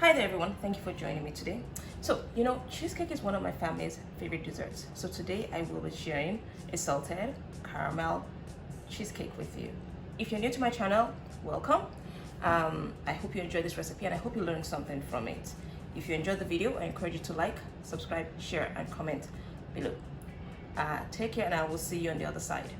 Hi there everyone, thank you for joining me today. So, cheesecake is one of my family's favorite desserts. So today I will be sharing a salted caramel cheesecake with you. If you're new to my channel, welcome. I hope you enjoyed this recipe and I hope you learned something from it. If you enjoyed the video, I encourage you to like, subscribe, share, and comment below. Take care and I will see you on the other side.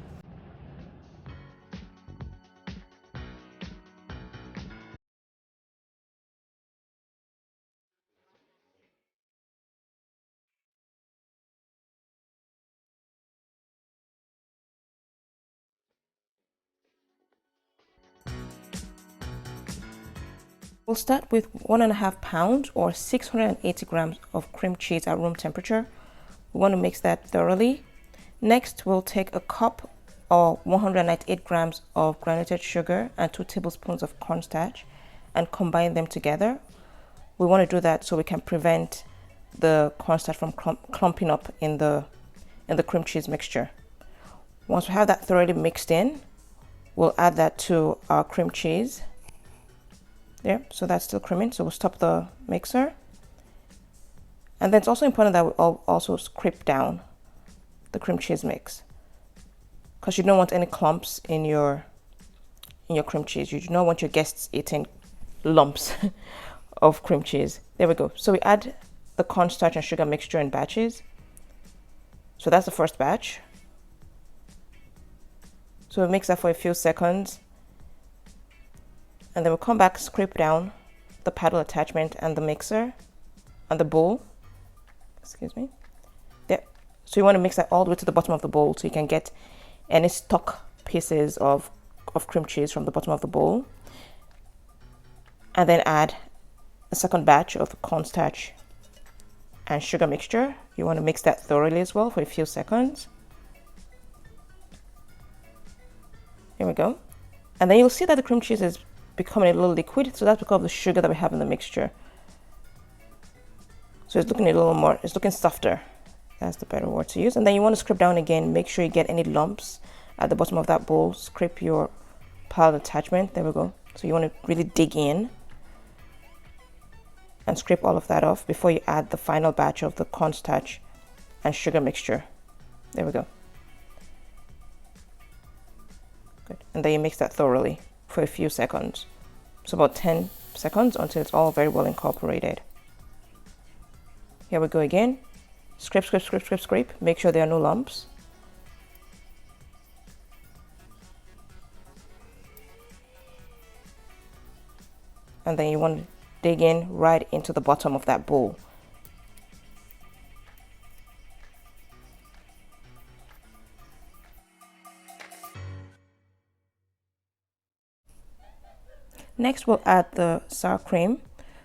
We'll start with 1.5 pounds or 680 grams of cream cheese at room temperature. We want to mix that thoroughly. Next, we'll take a cup or 198 grams of granulated sugar and 2 tablespoons of cornstarch and combine them together. We want to do that so we can prevent the cornstarch from clumping up in the cream cheese mixture. Once we have that thoroughly mixed in, we'll add that to our cream cheese. There, so that's still creaming, so we'll stop the mixer. And then it's also important that we also scrape down the cream cheese mix, because you don't want any clumps in your cream cheese. You do not want your guests eating lumps of cream cheese. There we go. So we add the cornstarch and sugar mixture in batches. So that's the first batch. So we mix that for a few seconds. And then we'll come back, scrape down the paddle attachment and the mixer and the bowl. Excuse me. There. So you want to mix that all the way to the bottom of the bowl so you can get any stuck pieces of cream cheese from the bottom of the bowl. And then add a second batch of the cornstarch and sugar mixture. You want to mix that thoroughly as well for a few seconds. Here we go. And then you'll see that the cream cheese is becoming a little liquid, so that's because of the sugar that we have in the mixture. So it's looking a little more, it's looking softer. That's the better word to use. And then you want to scrape down again, make sure you get any lumps at the bottom of that bowl. Scrape your paddle attachment. There we go. So you want to really dig in and scrape all of that off before you add the final batch of the cornstarch and sugar mixture. There we go. Good. And then you mix that thoroughly for a few seconds. So about 10 seconds until it's all very well incorporated. Here we go again. Scrape, scrape, scrape, scrape, scrape. Make sure there are no lumps. And then you want to dig in right into the bottom of that bowl. Next, we'll add the sour cream.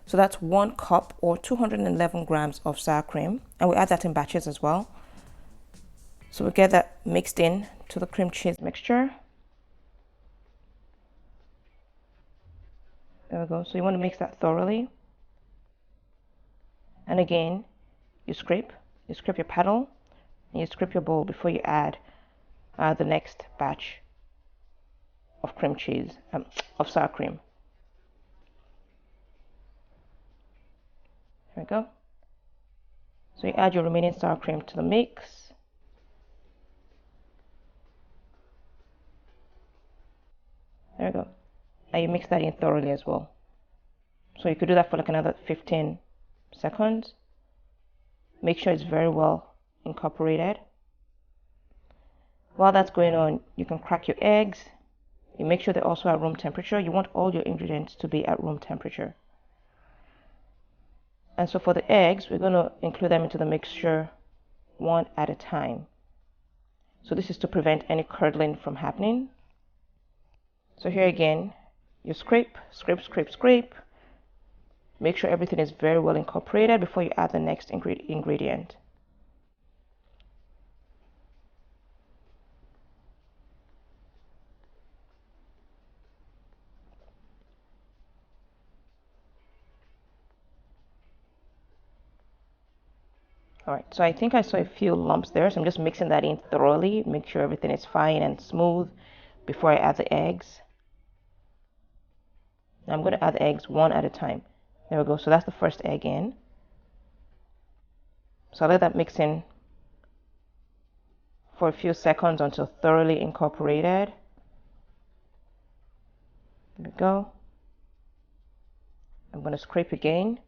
So that's 1 cup or 211 grams of sour cream. And we'll add that in batches as well. So we'll get that mixed in to the cream cheese mixture. There we go. So you want to mix that thoroughly. And again, you scrape your paddle, and you scrape your bowl before you add the next batch of cream cheese, of sour cream. There we go. So you add your remaining sour cream to the mix. There we go. And you mix that in thoroughly as well. So you could do that for like another 15 seconds. Make sure it's very well incorporated. While that's going on, you can crack your eggs. You make sure they're also at room temperature. You want all your ingredients to be at room temperature. And so for the eggs, we're going to include them into the mixture one at a time. So this is to prevent any curdling from happening. So here again, you scrape, scrape, scrape, scrape. Make sure everything is very well incorporated before you add the next ingredient. All right, so I think I saw a few lumps there, so I'm just mixing that in thoroughly. Make sure everything is fine and smooth before I add the eggs. Now I'm going to add the eggs one at a time. There we go. So that's the first egg in. So I'll let that mix in for a few seconds until thoroughly incorporated. There we go. I'm going to scrape again.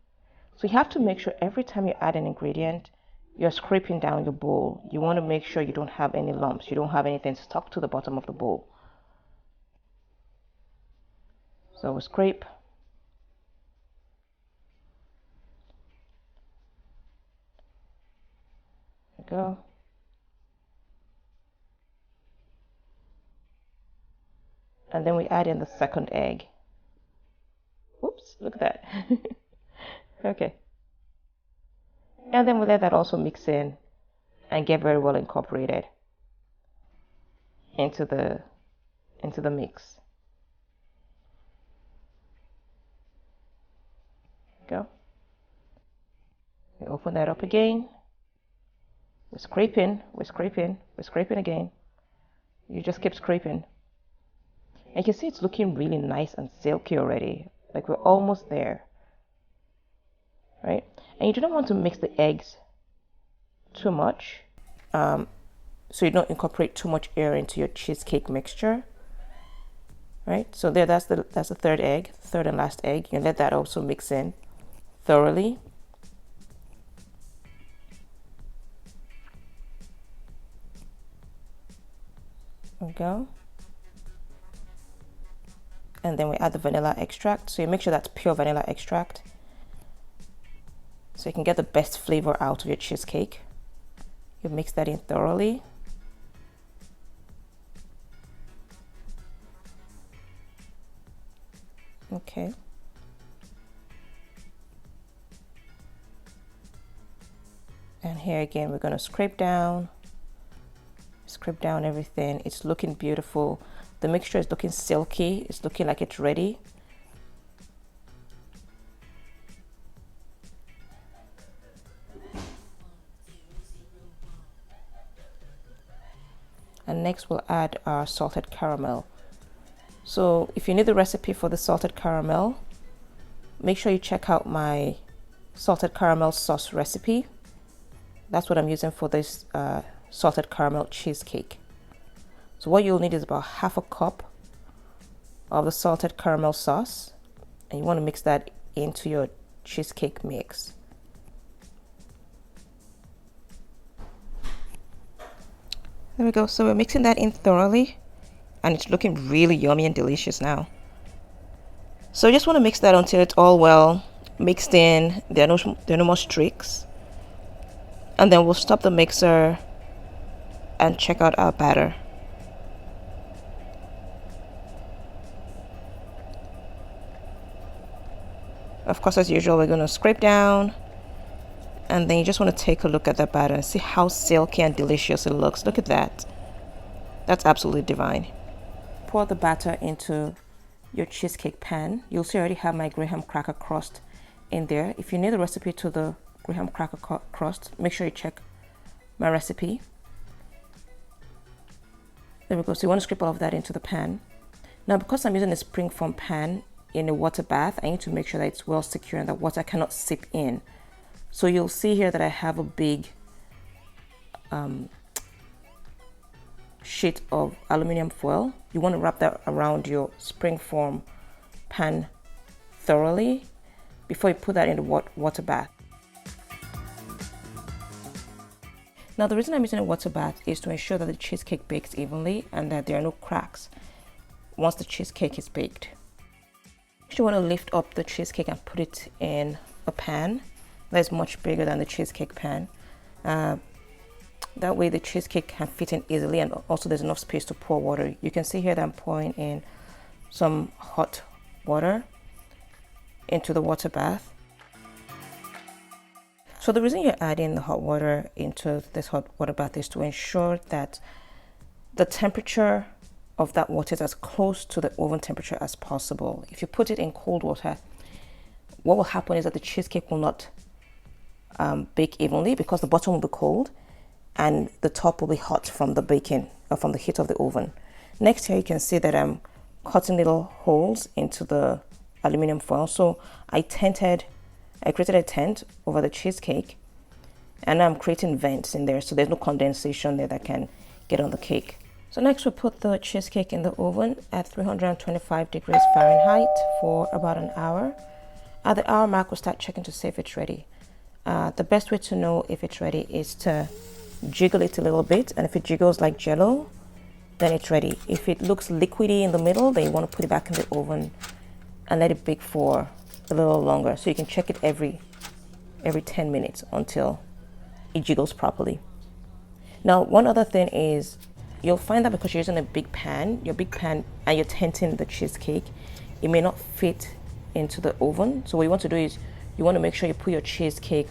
So you have to make sure every time you add an ingredient, you're scraping down your bowl. You want to make sure you don't have any lumps. You don't have anything stuck to the bottom of the bowl. So we'll scrape. There we go. And then we add in the second egg. Oops, look at that. Okay. And then we let that also mix in and get very well incorporated into the mix. Go. We open that up again. We're scraping again. You just keep scraping. And you can see it's looking really nice and silky already. Like we're almost there. Right? And you do not want to mix the eggs too much. So you don't incorporate too much air into your cheesecake mixture. Right? So there, that's the third egg, third and last egg. You can let that also mix in thoroughly. There we go. And then we add the vanilla extract. So you make sure that's pure vanilla extract, so you can get the best flavor out of your cheesecake. You mix that in thoroughly. Okay. And here again, we're going to scrape down everything. It's looking beautiful. The mixture is looking silky. It's looking like it's ready. And next we'll add our salted caramel. So if you need the recipe for the salted caramel, make sure you check out my salted caramel sauce recipe. That's what I'm using for this salted caramel cheesecake. So what you'll need is about half a cup of the salted caramel sauce, and you want to mix that into your cheesecake mix. There we go. So we're mixing that in thoroughly, and it's looking really yummy and delicious now. So you just want to mix that until it's all well mixed in. There are no more streaks. And then we'll stop the mixer and check out our batter. Of course, as usual, we're going to scrape down, and then you just want to take a look at that batter and see how silky and delicious it looks. Look at that. That's absolutely divine. Pour the batter into your cheesecake pan. You'll see I already have my graham cracker crust in there. If you need the recipe to the graham cracker crust, make sure you check my recipe. There we go. So you want to scrape all of that into the pan. Now, because I'm using a springform pan in a water bath, I need to make sure that it's well secure and that water cannot seep in. So you'll see here that I have a big sheet of aluminum foil. You want to wrap that around your springform pan thoroughly before you put that in the water bath. Now, the reason I'm using a water bath is to ensure that the cheesecake bakes evenly and that there are no cracks once the cheesecake is baked. You want to lift up the cheesecake and put it in a pan that is much bigger than the cheesecake pan. That way the cheesecake can fit in easily, and also there's enough space to pour water. You can see here that I'm pouring in some hot water into the water bath. So the reason you're adding the hot water into this hot water bath is to ensure that the temperature of that water is as close to the oven temperature as possible. If you put it in cold water, what will happen is that the cheesecake will not bake evenly because the bottom will be cold and the top will be hot from the baking or from the heat of the oven. Next, here you can see that I'm cutting little holes into the aluminum foil. So I tented I created a tent over the cheesecake, and I'm creating vents in there so there's no condensation there that can get on the cake. So next we'll put the cheesecake in the oven at 325 degrees Fahrenheit for about an hour. At the hour mark, we'll start checking to see if it's ready. The best way to know if it's ready is to jiggle it a little bit, and if it jiggles like jello, then it's ready. If it looks liquidy in the middle, then you want to put it back in the oven and let it bake for a little longer. So you can check it every 10 minutes until it jiggles properly. Now, one other thing is you'll find that because you're using a big pan, and you're tenting the cheesecake, it may not fit into the oven. So what you want to do is you want to make sure you put your cheesecake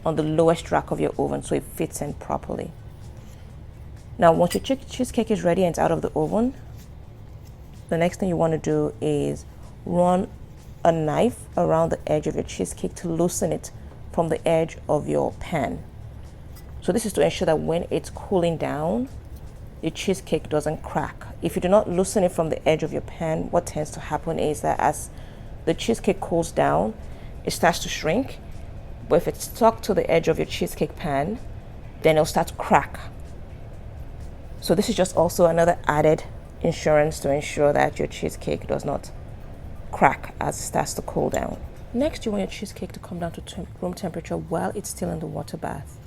on the lowest rack of your oven so it fits in properly. Now, once your cheesecake is ready and it's out of the oven, the next thing you want to do is run a knife around the edge of your cheesecake to loosen it from the edge of your pan. So this is to ensure that when it's cooling down, your cheesecake doesn't crack. If you do not loosen it from the edge of your pan, what tends to happen is that as the cheesecake cools down, it starts to shrink. But if it's stuck to the edge of your cheesecake pan, then it'll start to crack. So this is just also another added insurance to ensure that your cheesecake does not crack as it starts to cool down. Next, you want your cheesecake to come down to room temperature while it's still in the water bath.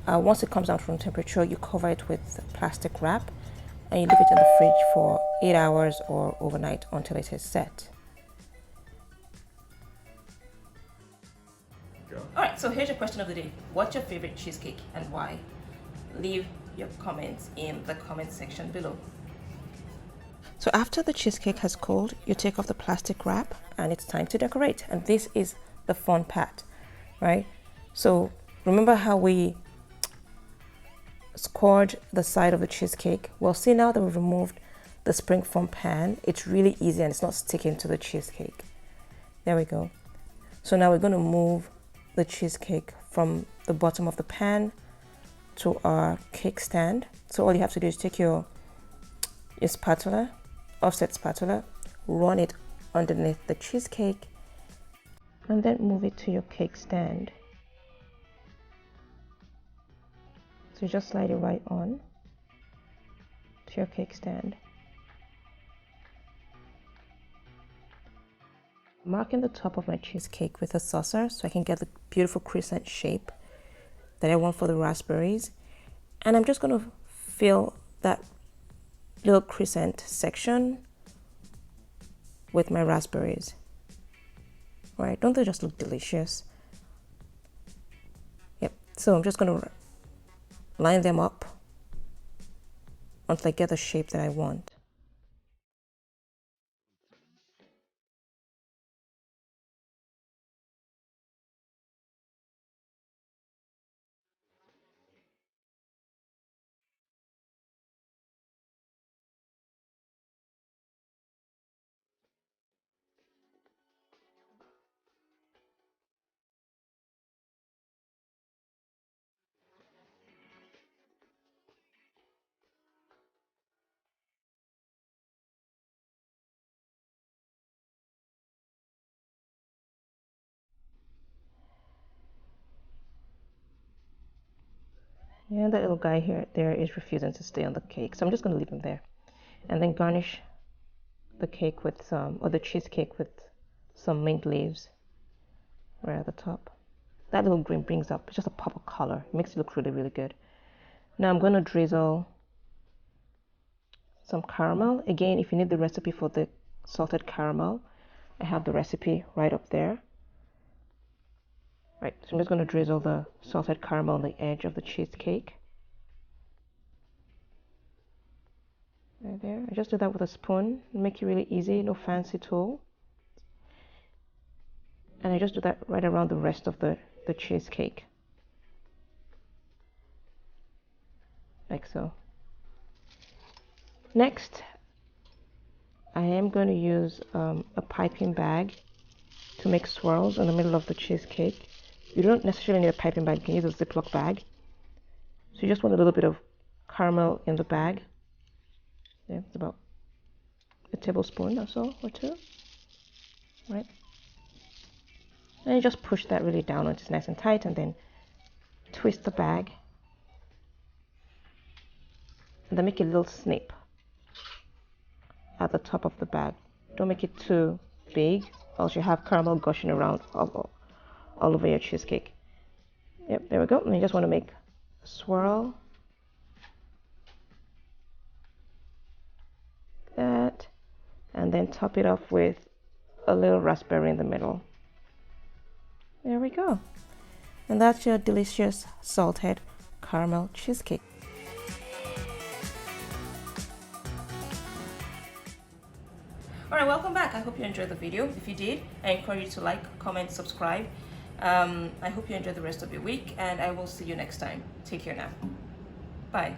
Once it comes down to room temperature, you cover it with plastic wrap and you leave it in the fridge for 8 hours or overnight until it is set. Alright, so here's your question of the day. What's your favorite cheesecake and why? Leave your comments in the comment section below. So after the cheesecake has cooled, you take off the plastic wrap and it's time to decorate. And this is the fun part, right? So remember how we scored the side of the cheesecake? Well, see, now that we've removed the spring foam pan, it's really easy and it's not sticking to the cheesecake. There we go. So now we're going to move the cheesecake from the bottom of the pan to our cake stand. So all you have to do is take your spatula, offset spatula, run it underneath the cheesecake, and then move it to your cake stand. So just slide it right on to your cake stand. Marking the top of my cheesecake with a saucer so I can get the beautiful crescent shape that I want for the raspberries. And I'm just going to fill that little crescent section with my raspberries. Right, don't they just look delicious? Yep, so I'm just going to line them up until I get the shape that I want. Yeah, that little guy here there is refusing to stay on the cake, so I'm just going to leave him there. And then garnish the cake with the cheesecake with some mint leaves right at the top. That little green brings up just a pop of color. It makes it look really, really good. Now I'm going to drizzle some caramel. Again, if you need the recipe for the salted caramel, I have the recipe right up there. Right, so I'm just going to drizzle the salted caramel on the edge of the cheesecake. Right there. I just do that with a spoon. Make it really easy, no fancy tool. And I just do that right around the rest of the cheesecake. Like so. Next, I am going to use a piping bag to make swirls in the middle of the cheesecake. You don't necessarily need a piping bag, you can use a Ziploc bag. So you just want a little bit of caramel in the bag. Yeah, it's about a tablespoon or so, or two. Right? And you just push that really down until it's nice and tight, and then twist the bag. And then make a little snip at the top of the bag. Don't make it too big, else you have caramel gushing around all over your cheesecake. Yep, there we go. And you just want to make a swirl. That. And then top it off with a little raspberry in the middle. There we go. And that's your delicious salted caramel cheesecake. Alright, welcome back. I hope you enjoyed the video. If you did, I encourage you to like, comment, subscribe. I hope you enjoy the rest of your week, and I will see you next time. Take care now. Bye.